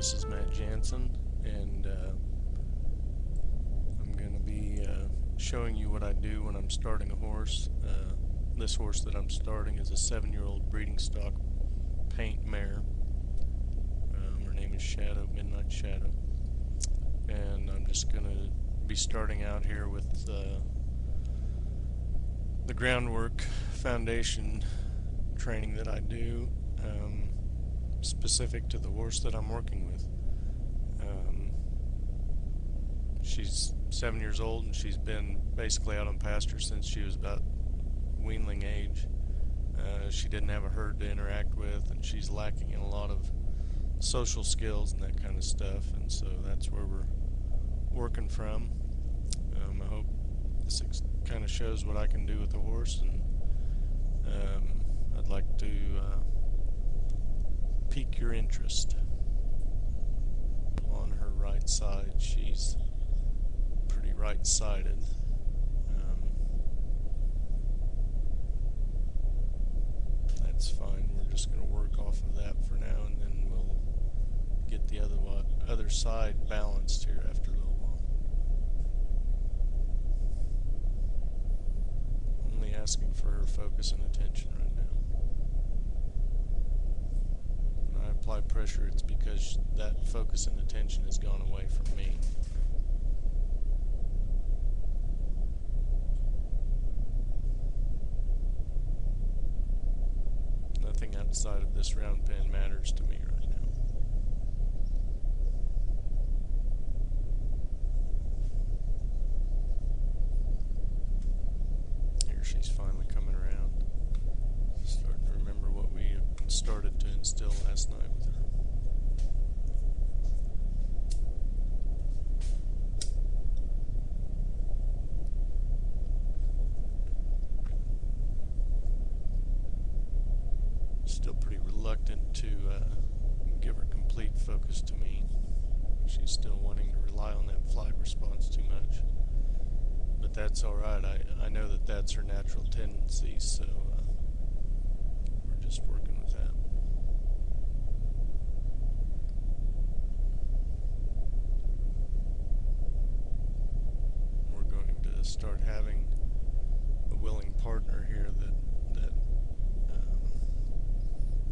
This is Matt Jansen, and I'm going to be showing you what I do when I'm starting a horse. This horse that I'm starting is a 7-year-old breeding stock paint mare. Her name is Shadow, Midnight Shadow, and I'm just going to be starting out here with the Groundwork foundation training that I do. Specific to the horse that I'm working with. She's 7 years old, and she's been basically out on pasture since she was about weanling age. She didn't have a herd to interact with, and she's lacking in a lot of social skills and that kind of stuff, and so that's where we're working from. I hope this kind of shows what I can do with the horse, and I'd like to pique your interest. On her right side, she's pretty right-sided. That's fine. We're just going to work off of that for now, and then we'll get the other side balanced here after a little while. Only asking for her focus and attention right now. When I apply pressure, it's because that focus and attention has gone away from me. Nothing outside of this round pen matters to me right now. Here she's finally coming around. Starting to remember what we started to instill last night with her. Still pretty reluctant to give her complete focus to me. She's still wanting to rely on that flight response too much. But that's alright. I know that that's her natural tendency, so we're just working with that. We're going to start having a willing partner here that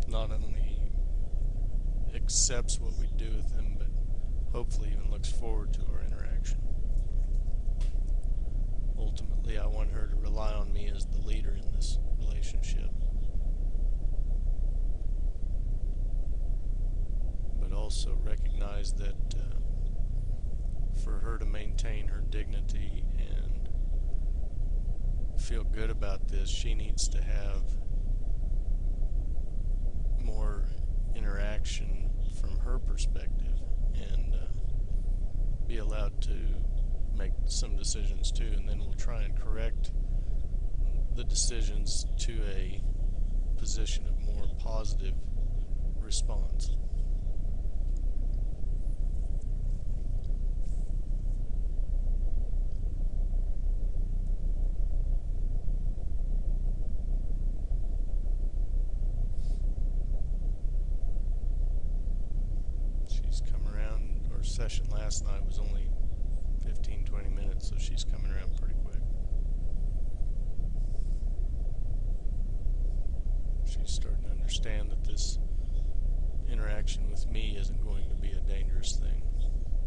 not only accepts what we do with him, but hopefully even looks forward to our interaction. Ultimately, I want her to rely on me as the leader in this relationship, but also recognize that for her to maintain her dignity and feel good about this, she needs to have more interaction from her perspective and be allowed to make some decisions too, and then we'll try and correct the decisions to a position of more positive response. Session last night was only 15-20 minutes, so she's coming around pretty quick. She's starting to understand that this interaction with me isn't going to be a dangerous thing.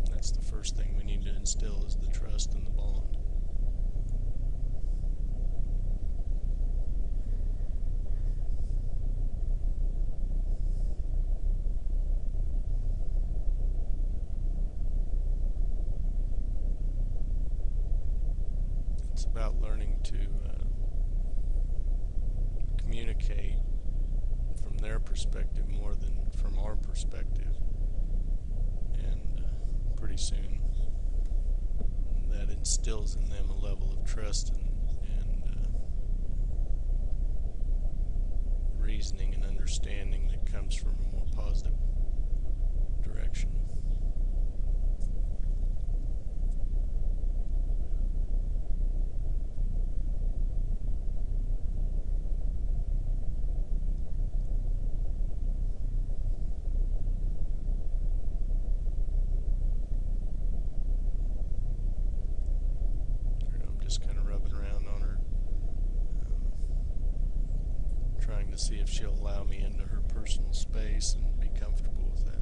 That's the first thing we need to instill, is the trust and the bond. About learning to communicate from their perspective more than from our perspective, and pretty soon that instills in them a level of trust and reasoning and understanding that comes from a more positive direction. to see if she'll allow me into her personal space and be comfortable with that.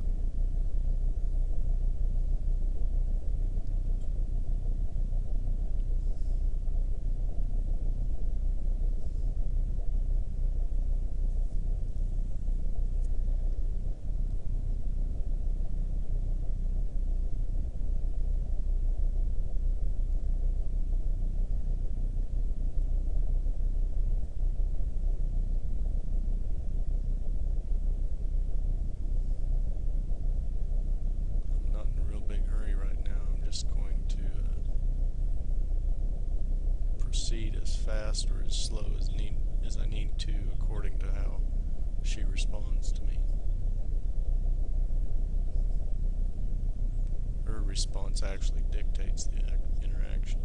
I'm not in a real big hurry right now. I'm just going to proceed as fast or as slow as I need to according to how she responds to me. Her response actually dictates the interaction.